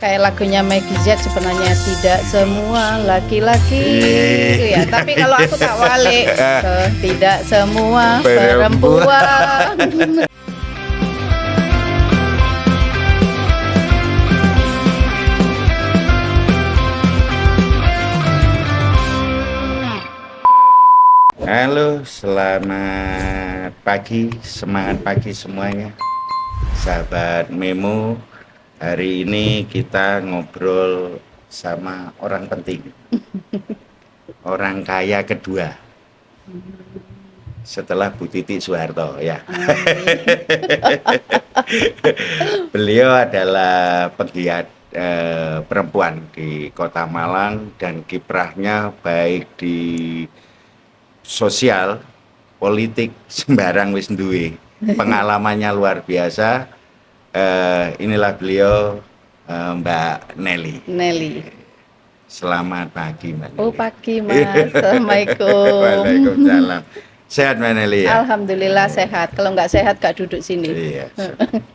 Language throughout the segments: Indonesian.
Kayak lagunya Maggie Z sebenarnya tidak semua laki-laki gitu ya. Tapi kalau aku tak walik, tidak semua perempuan. Halo, selamat pagi, semangat pagi semuanya. Sahabat Memo, hari ini kita ngobrol sama orang penting. Orang kaya kedua. Setelah Bu Titi Soeharto ya. Beliau adalah penggiat perempuan di Kota Malang dan kiprahnya baik di sosial, politik, sembarang wis duwe. Pengalamannya luar biasa. Inilah beliau, Mbak Nelly. Selamat pagi Mbak Nelly. Oh pagi Mas, Assalamualaikum. Waalaikumsalam. Sehat Mbak Nelly ya? Alhamdulillah sehat. Kalau nggak sehat gak duduk sini. Iya.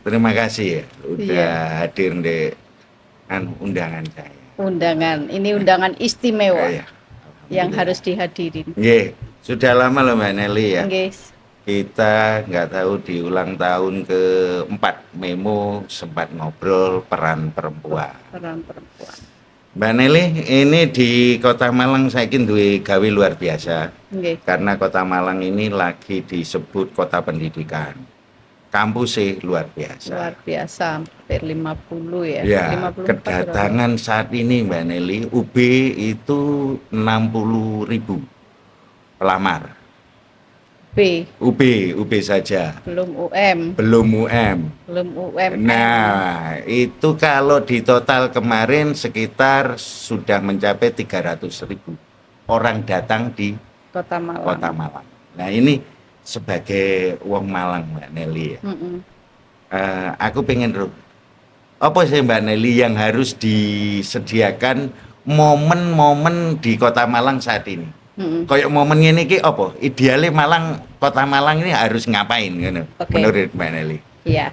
Terima kasih ya udah hadir di undangan saya. Ini undangan istimewa Iya. yang harus dihadirin. Nggih, sudah lama loh Mbak Nelly ya. Guys. Kita nggak tahu di ulang tahun ke-4 Memo sempat ngobrol peran perempuan. Mbak Nelly, ini di Kota Malang saya duwe gawe luar biasa. Karena Kota Malang ini lagi disebut kota pendidikan. Kampusnya luar biasa. Luar biasa, hampir 50 ya. Ya, 54 kedatangan saat ini Mbak Nelly, UB itu 60.000 pelamar. UB saja. Belum UM. Nah, itu kalau di total kemarin sekitar sudah mencapai 300.000 orang datang di Kota Malang. Nah, ini sebagai wong Malang Mbak Nelly ya. Aku pengen apa sih Mbak Nelly yang harus disediakan momen-momen di Kota Malang saat ini? Kayak momen ini ki apa? Idealnya Kota Malang ini harus ngapain gitu? Menurut Mbak Nelly? Iya.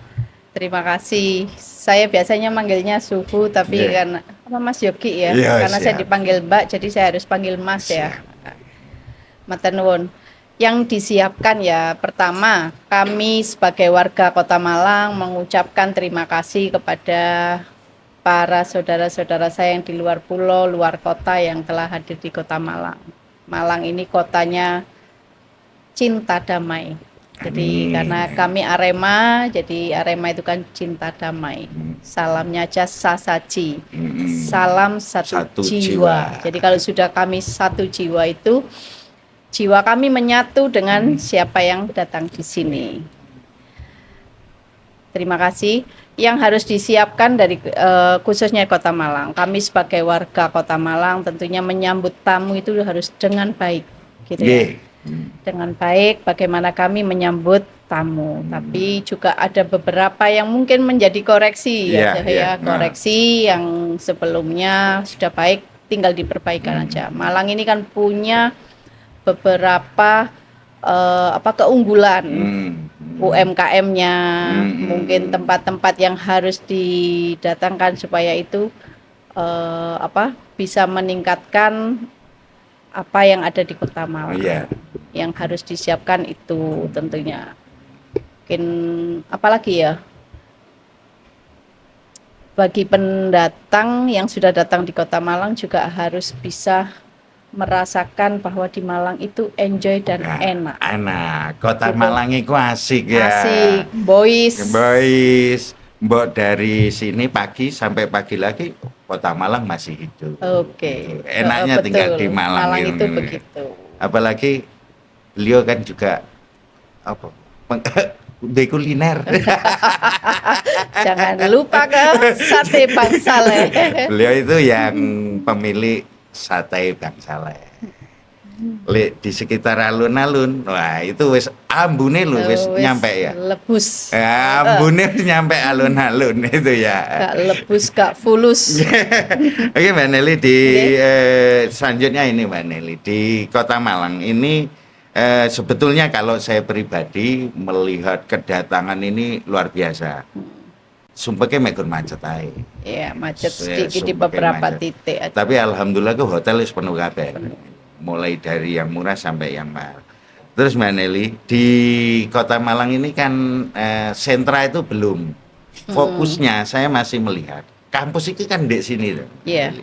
Terima kasih. Saya biasanya manggilnya Suhu tapi karena apa Mas Yogi ya? Karena saya dipanggil Mbak jadi saya harus panggil Mas ya. Matur nuwun. Yang disiapkan ya, pertama kami sebagai warga Kota Malang mengucapkan terima kasih kepada para saudara-saudara saya yang di luar pulau, luar kota yang telah hadir di Kota Malang. Malang ini kotanya cinta damai. Jadi karena kami Arema, jadi Arema itu kan cinta damai. Salamnya aja sasaji. Salam satu jiwa. Jadi kalau sudah kami satu jiwa itu, jiwa kami menyatu dengan siapa yang datang di sini. Terima kasih. Yang harus disiapkan dari khususnya Kota Malang. Kami sebagai warga Kota Malang tentunya menyambut tamu itu harus dengan baik, gitu ya. Dengan baik bagaimana kami menyambut tamu. Tapi juga ada beberapa yang mungkin menjadi koreksi koreksi yang sebelumnya sudah baik tinggal diperbaikan aja. Malang ini kan punya beberapa keunggulan. UMKM-nya, mungkin tempat-tempat yang harus didatangkan supaya itu bisa meningkatkan apa yang ada di Kota Malang. Yang harus disiapkan itu tentunya. Mungkin apalagi ya? Bagi pendatang yang sudah datang di Kota Malang juga harus bisa merasakan bahwa di Malang itu enjoy dan enak. Kota Malang itu asik ya. Asik, boys. Mbok dari sini pagi sampai pagi lagi Kota Malang masih hidup. Enaknya betul. Tinggal di Malang itu begitu. Apalagi beliau kan juga di kuliner. Jangan lupa ke sate Bang Saleh. Beliau itu yang pemilik sate Bang Saleh. Di sekitar alun-alun, wah itu wis ambune lho wis nyampe ya. Lebus. Ambune nyampe alun-alun itu ya. Gak lebus, gak fulus. Oke Mbak Nelly, selanjutnya ini Mbak Nelly di Kota Malang ini sebetulnya kalau saya pribadi melihat kedatangan ini luar biasa. sumpahnya megon macet aja. Iya, macet Ya, sedikit di sumpah kayak beberapa macet. titik aja. Tapi alhamdulillah ke hotel wis penuh kabeh. Mulai dari yang murah sampai yang mahal. Terus Mbak Nelly, di Kota Malang ini kan sentra itu belum. Fokusnya saya masih melihat kampus itu kan di sini loh. Iya.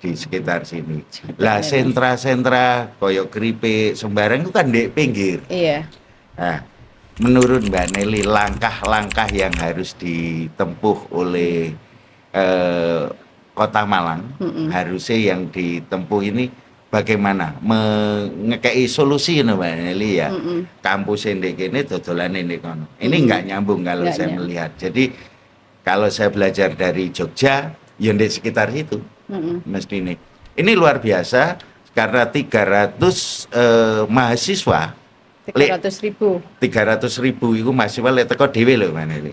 Di sekitar sini. Sekitar Lah ini. sentra-sentra koyok keripik sembarang itu kan di pinggir. Iya. Nah, menurut Mbak Nelly langkah-langkah yang harus ditempuh oleh Kota Malang harusnya yang ditempuh ini bagaimana ngekei solusi no Mbak Nelly ya. Kampus ini dodolan ini kono. Ini nggak nyambung kalau Nggak saya nyambung. melihat. Jadi kalau saya belajar dari Jogja, ya di sekitar itu mesti ini. Ini luar biasa karena 300 mahasiswa 300.000. 300.000 itu mahasiswa lek teko dhewe lho Mbak Nelly.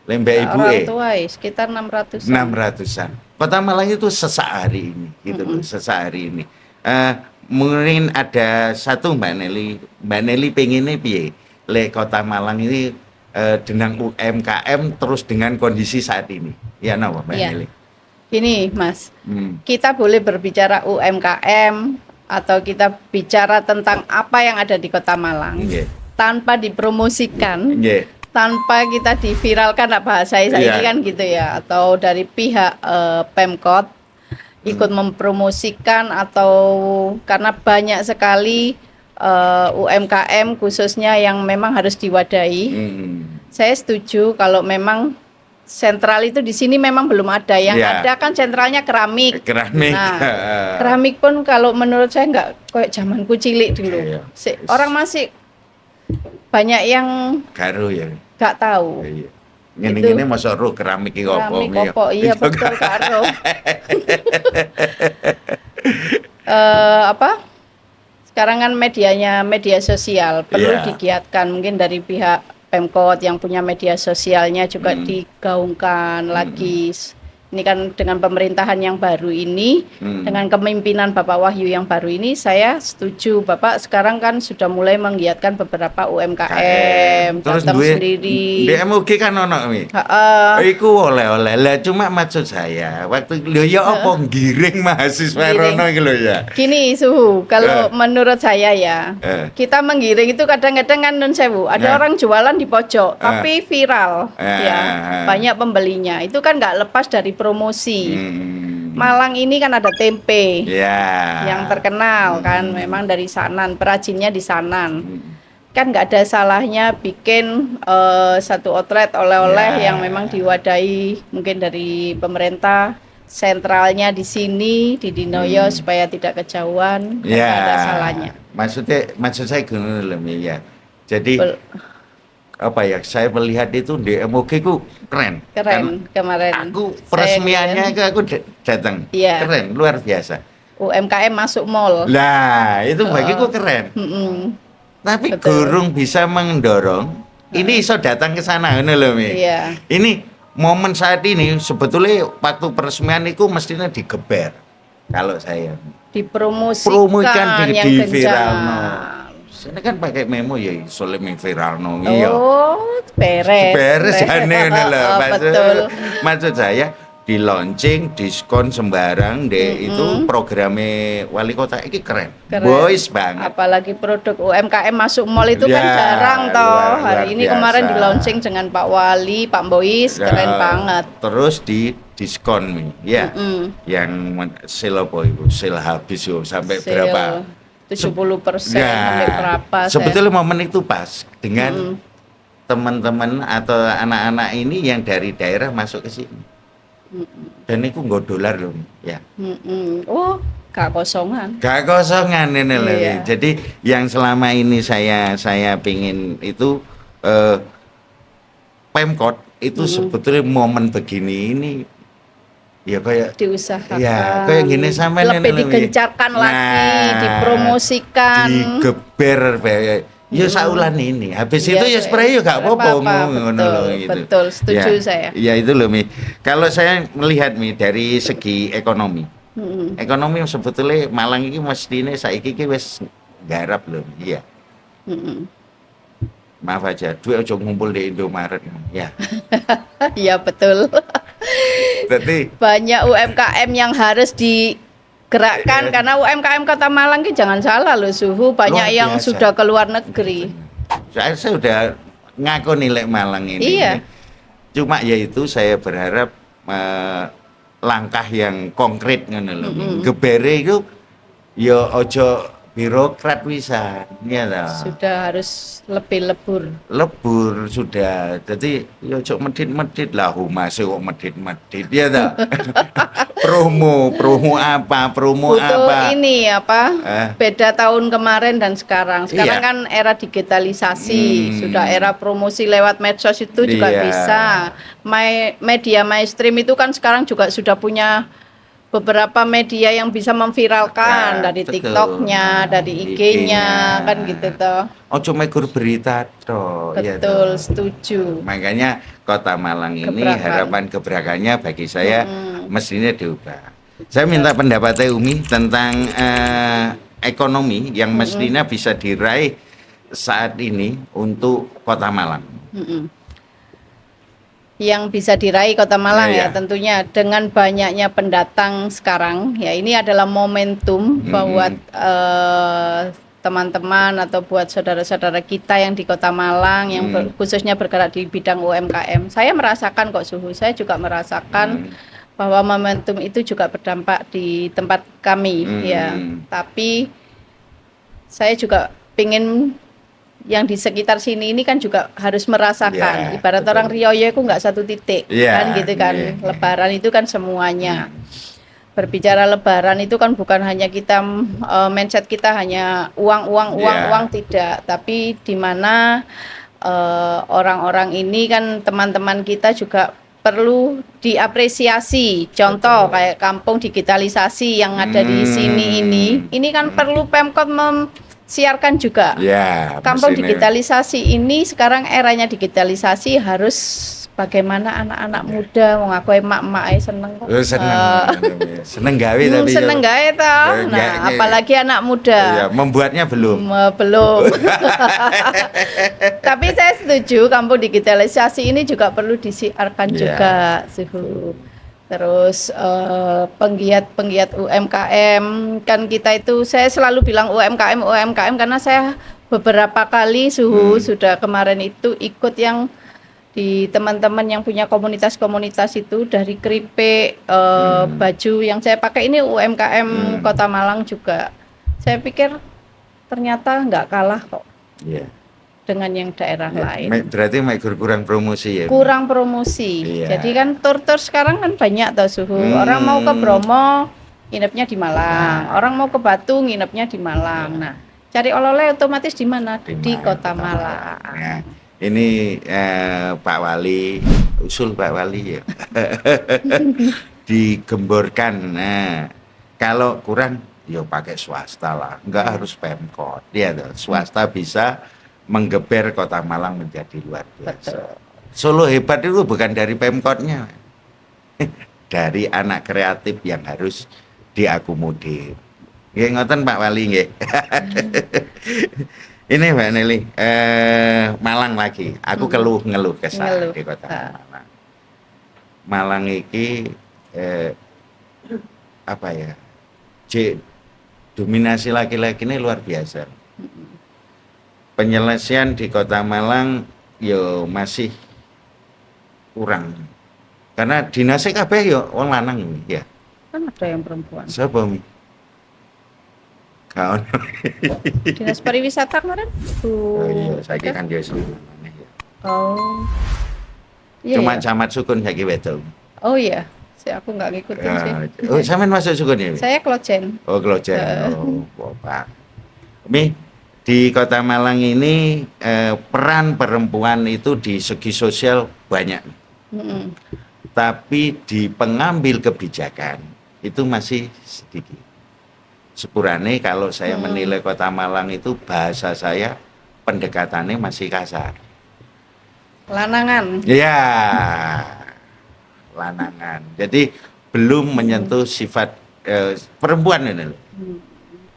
Lembek ibu Orang tua sekitar 600. 600-an. Kota Malang itu sesak hari ini, gitu loh, sesak hari ini. Mungkin ada satu Mbak Nelly pengennya piye? Le Kota Malang ini dengan UMKM terus dengan kondisi saat ini. Ya napa Mbak Iya. Nelly? Gini, Mas. Kita boleh berbicara UMKM atau kita bicara tentang apa yang ada di Kota Malang Nggih. tanpa dipromosikan. Nggih. Tanpa kita diviralkan bahasa saya Iya. ini kan gitu ya, atau dari pihak Pemkot ikut mempromosikan, atau karena banyak sekali UMKM khususnya yang memang harus diwadahi. Saya setuju kalau memang sentral itu di sini memang belum ada. Yang Iya. ada kan sentralnya keramik. Keramik. Nah, keramik pun kalau menurut saya nggak kayak zamanku cilik dulu. Iya. Orang masih banyak yang Karo ya. nggak tahu. Iya. Ngene-ngene mosok ro keramik iki opo? Keramik opo, iya betul karo. Apa? Sekarang kan medianya media sosial perlu Iya. digiatkan, mungkin dari pihak Pemkot yang punya media sosialnya juga digaungkan lagi. Ini kan dengan pemerintahan yang baru ini, dengan kepemimpinan Bapak Wahyu yang baru ini, saya setuju. Bapak sekarang kan sudah mulai menggiatkan beberapa UMKM, Terus datang duwe sendiri. DMOG kan ono mi. Heeh. Iku oleh-oleh. Lah cuma maksud saya waktu lho ya apa giring mahasiswa Giring. rono iki lho ya. Gini Suhu, kalau menurut saya ya, kita menggiring itu kadang-kadang kan nun sewu, ada orang jualan di pojok, tapi viral, ya banyak pembelinya. Itu kan nggak lepas dari promosi. Malang ini kan ada tempe Ya. yang terkenal kan, memang dari Sanan, perajinnya di Sanan. Kan nggak ada salahnya bikin satu outlet oleh-oleh yang memang diwadahi mungkin dari pemerintah. Sentralnya di sini di Dinoyo supaya tidak kejauhan, nggak ada salahnya. Maksud saya gini loh Mi, ya. Jadi apa ya, saya melihat itu DMOG ku keren. Keren kemarin. Aku Saya peresmiannya keren. aku datang. Iya. Keren, luar biasa. UMKM masuk mall. Lah, itu bagiku keren. Tapi Betul. gurung bisa mendorong. Ini iso datang ke sana ngono lho Mi. Iya. Ini momen saat ini sebetulnya waktu peresmian itu mestinya digeber. Kalau saya Dipromosikan yang di gencar. viral Ini kan pakai memo ya iso viral iya. Oh, beres. Beres jane ngono lho. Betul. Maksud saya di launching diskon sembarang itu programnya wali kota ini keren. Boys banget. Apalagi produk UMKM masuk mall itu kan Ya, jarang toh. luar Hari ini biasa. kemarin di launching dengan Pak Wali, Pak Bois, keren banget. Terus di diskon Mi. Ya. Yang sale apa itu? Sale habis yo sampai Sale berapa? 70% Ya, sampai berapa? sebetulnya momen itu pas dengan teman-teman atau anak-anak ini yang dari daerah masuk ke sini. Dan itu nggak dolar loh, ya. Oh, gak kosongan. Gak kosongan ini loh. Iya. Jadi yang selama ini saya pingin itu Pemkot itu sebetulnya momen begini ini ya kayak Diusahakan. ya kayak gini sampai lebih digencarkan lagi, dipromosikan. digeber kayak ya saulan ini. Habis Iya, itu ya spray ya gak apa-apa ngono lho gitu. Betul, setuju Ya, saya. Ya itu loh Mi. Kalau saya melihat Mi dari segi ekonomi. Ekonomi sebetulnya Malang ini mestine saiki iki wis garap loh. Iya. maaf aja, duit ojo ngumpul di Indomaret. Ya. Iya betul. Jadi Banyak UMKM yang harus digerakkan karena UMKM Kota Malang ini jangan salah loh Suhu, luar banyak yang biasa. sudah ke luar negeri. Saya udah ngaku nilai Malang ini. Iya. Cuma yaitu saya berharap langkah yang konkret ngono lho. Gebere itu ya ojo birokrat wisan, ya ta. Sudah harus lebih lebur. Lebur sudah. Jadi ya ojo medit-medit lah humas kok medit-medit ya ta. promo Butuh apa. ini apa? Eh. Beda tahun kemarin dan sekarang. Sekarang Iya. kan era digitalisasi, sudah era promosi lewat medsos itu juga Iya. bisa. Media mainstream itu kan sekarang juga sudah punya beberapa media yang bisa memviralkan dari Betul. TikToknya, dari IG-nya, kan gitu toh. Ojo megur berita toh. ya Betul, toh. setuju. Makanya Kota Malang ini Gebrakan. harapan gebrakannya bagi saya mestinya diubah. Saya minta pendapatnya Umi tentang ekonomi yang mestinya bisa diraih saat ini untuk Kota Malang. Yang bisa diraih Kota Malang Iya. ya tentunya dengan banyaknya pendatang sekarang ya, ini adalah momentum buat teman-teman atau buat saudara-saudara kita yang di Kota Malang yang khususnya bergerak di bidang UMKM. Saya merasakan kok Suhu, saya juga merasakan bahwa momentum itu juga berdampak di tempat kami ya. Tapi saya juga ingin yang di sekitar sini ini kan juga harus merasakan. Ya, Ibarat betul. orang Riau itu nggak satu titik, Ya, kan gitu kan. ya. Lebaran itu kan semuanya. Berbicara Lebaran itu kan bukan hanya kita mindset kita hanya uang tidak, tapi di mana orang-orang ini kan teman-teman kita juga perlu diapresiasi. Contoh kayak kampung digitalisasi yang ada di sini ini kan perlu Pemkot siarkan juga. Ya, Kampung mestinya. digitalisasi ini sekarang eranya digitalisasi, harus bagaimana anak-anak muda mau ngaku emak-emak seneng kok. Seneng gawe tapi seneng gawe toh. Nah, Enggaknya. apalagi anak muda. Ya, membuatnya belum. Belum. Tapi saya setuju kampung digitalisasi ini juga perlu disiarkan juga, Suhu. Terus penggiat UMKM kan kita itu, saya selalu bilang UMKM karena saya beberapa kali Suhu sudah kemarin itu ikut yang di teman-teman yang punya komunitas-komunitas itu, dari keripik, baju yang saya pakai ini UMKM Kota Malang juga. Saya pikir ternyata nggak kalah kok dengan yang daerah lain. Berarti kurang promosi ya? Kurang promosi. Iya. Jadi kan tur-tur sekarang kan banyak tau Suhu. Orang mau ke Bromo, nginepnya di Malang. Orang mau ke Batu, nginepnya di Malang. Nah, cari oleh-oleh otomatis di mana? Di Kota Malang. Nah, ini Pak Wali, usul Pak Wali ya. Digemborkan. Nah, kalau kurang, ya pakai swasta lah. Enggak harus Pemkot. Ya, swasta bisa menggeber Kota Malang menjadi luar biasa. Betul. Solo hebat itu bukan dari Pemkotnya, dari anak kreatif yang harus diakomodir. Nggih ngoten Pak Wali nggih. Ini Mbak Nelly, Malang lagi. Aku ngeluh kesah di Kota Malang. Malang iki apa ya? Dominasi laki-laki ini luar biasa. Penyelesaian di Kota Malang yo masih kurang. Karena dinasnya kabeh yo wong lanang ya. Kan ada yang perempuan. Siapa Mi? Kaon. Dinas pariwisata kemarin. Oh iya, saiki kan yo ya. Oh. Iya, Cuma iya. camat Sukun saiki wedok. Oh iya. Aku nggak ngikutin sih. Oh, sampean masuk Sukun ya? Mi? Saya Klojen. Oh, Klojen. Oh, Pak. Mi, di Kota Malang ini peran perempuan itu di segi sosial banyak. Tapi di pengambil kebijakan itu masih sedikit. Sepurane kalau saya menilai Kota Malang itu, bahasa saya pendekatannya masih kasar. Lanangan. Ya, lanangan. Jadi belum menyentuh sifat perempuan ini.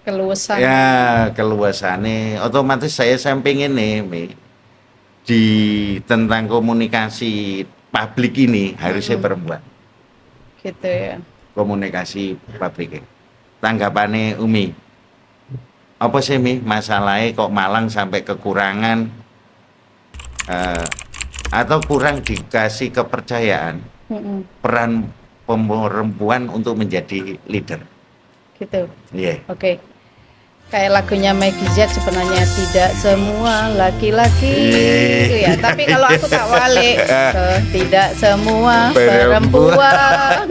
Keluasan. Ya, keluasannya otomatis saya sampingin nih, Mi. di tentang komunikasi publik ini harusnya perempuan. Gitu ya. Komunikasi publik. Tanggapannya Umi, apa sih Mi masalahnya kok Malang sampai kekurangan atau kurang dikasih kepercayaan peran perempuan untuk menjadi leader? Gitu. Iya. Oke. Kayak lagunya Maggie Z sebenarnya tidak semua laki-laki gitu ya. Tapi kalau aku tak balik, tidak semua perempuan.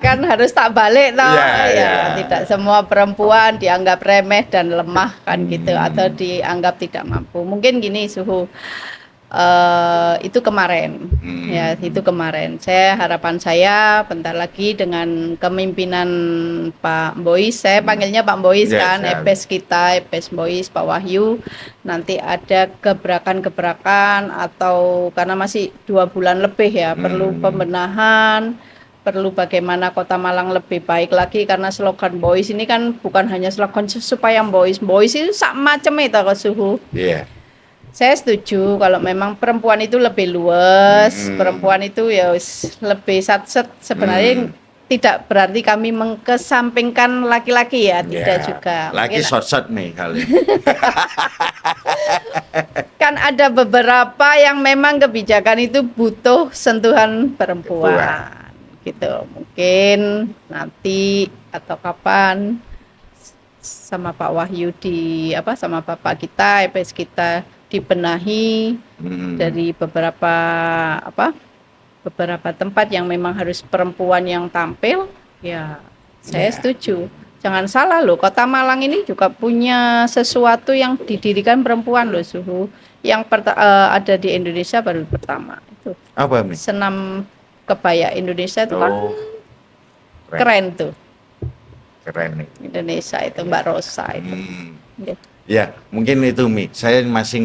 Kan harus tak balik toh. Ya, tidak semua perempuan dianggap remeh dan lemah kan gitu, atau dianggap tidak mampu. Mungkin gini Suhu. Itu kemarin ya, itu kemarin harapan saya bentar lagi dengan kepemimpinan Pak Bois, saya panggilnya Pak Bois kan, EPES kita, EPES Bois, Pak Wahyu, nanti ada gebrakan-gebrakan atau karena masih 2 bulan lebih ya, perlu pembenahan, perlu bagaimana Kota Malang lebih baik lagi, karena slogan Bois ini kan bukan hanya slogan supaya Bois itu sak macam itu ke Suhu. Iya. Saya setuju kalau memang perempuan itu lebih luas, perempuan itu ya lebih satset. Sebenarnya tidak berarti kami mengkesampingkan laki-laki ya, tidak juga. Lagi short nih kali. Kan ada beberapa yang memang kebijakan itu butuh sentuhan perempuan. Gitu. Mungkin nanti atau kapan sama Pak Wahyu sama Bapak kita, EPS kita dibenahi dari beberapa tempat yang memang harus perempuan yang tampil, ya saya setuju. Jangan salah loh, Kota Malang ini juga punya sesuatu yang didirikan perempuan loh Suhu, yang ada di Indonesia baru pertama itu. Apa Mi? Senam kebaya Indonesia itu kan keren tuh. Keren nih. Indonesia itu Mbak Rosa itu. Ya, mungkin itu Mi. Saya masih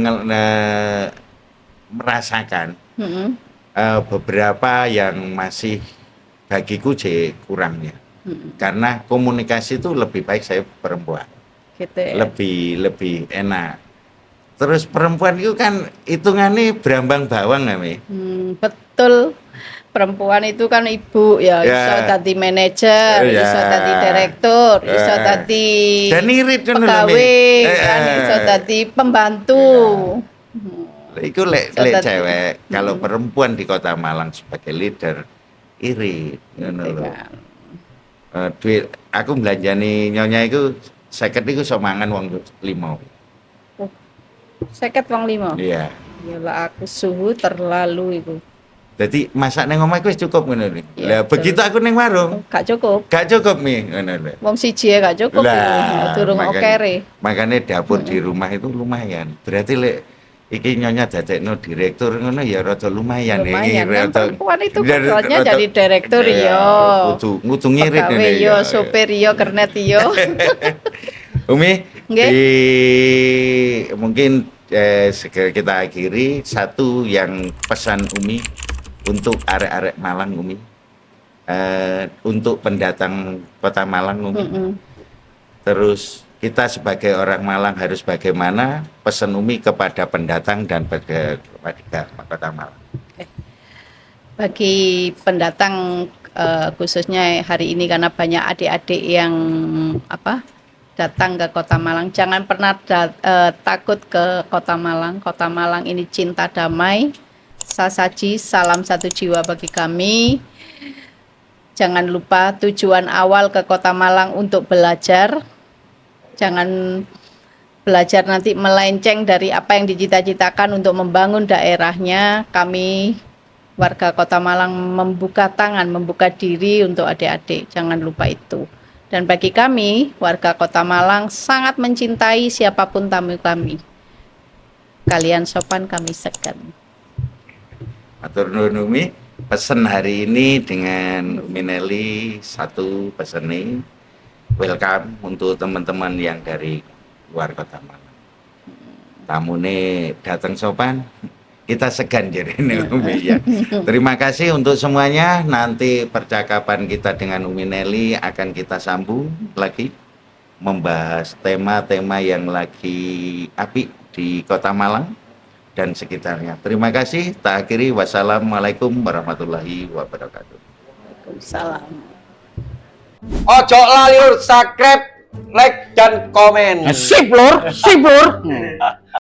merasakan beberapa yang masih bagiku kurangnya. Karena komunikasi itu lebih baik saya perempuan. Gitu ya. Lebih enak. Terus perempuan itu kan hitungannya berambang bawang nggak Mi? Betul. Perempuan itu kan ibu ya, iso tadi manajer, iso tadi direktur, iso tadi pegawai, kan iso tadi pembantu. Itu lek cewek, kalau perempuan di Kota Malang sebagai leader, irit, duit aku belanjani nyonya itu 50 itu somangan wong 5. 50 wong 5. Iya. Yalah aku Suhu terlalu itu. Jadi masak neng omah wis cukup ngono lho. Lah begitu aku neng warung, gak cukup. Gak cukup Mi ngono lho. Wong siji ya gak cukup. Lah durung okere. Makanya dapur di rumah itu lumayan. Berarti lek iki nyonya dadekno direktur ngono ya rada lumayan iki. Perempuan itu kebetulannya jadi direktur ya. Kudu ngirit ngene ya. Sopir ya, kernet ya. Umi, mungkin segera kita akhiri satu yang pesan Umi untuk arek-arek Malang Umi, untuk pendatang Kota Malang Umi. Terus kita sebagai orang Malang harus bagaimana, pesan Umi kepada pendatang dan kepada Kota Malang. Bagi pendatang khususnya hari ini karena banyak adik-adik yang datang ke Kota Malang, jangan pernah takut ke Kota Malang. Kota Malang ini cinta damai. Sasaji, salam satu jiwa bagi kami. Jangan lupa tujuan awal ke Kota Malang untuk belajar. Jangan belajar nanti melenceng dari apa yang dicita-citakan untuk membangun daerahnya. Kami warga Kota Malang membuka tangan, membuka diri untuk adik-adik. Jangan lupa itu. Dan bagi kami, warga Kota Malang sangat mencintai siapapun tamu kami. Kalian sopan, kami segan. Matur nuwun Umi, pesan hari ini dengan Umi Nelly satu pesan ini, welcome untuk teman-teman yang dari luar Kota Malang. Tamune datang sopan, kita segan jadi Umi ya. Terima kasih untuk semuanya. Nanti percakapan kita dengan Umi Nelly akan kita sambung lagi membahas tema-tema yang lagi apik di Kota Malang dan sekitarnya. Terima kasih. Tak akhiri, wassalamualaikum warahmatullahi wabarakatuh. Salam. Ojo lali lur, subscribe, like dan komen. Sip lur.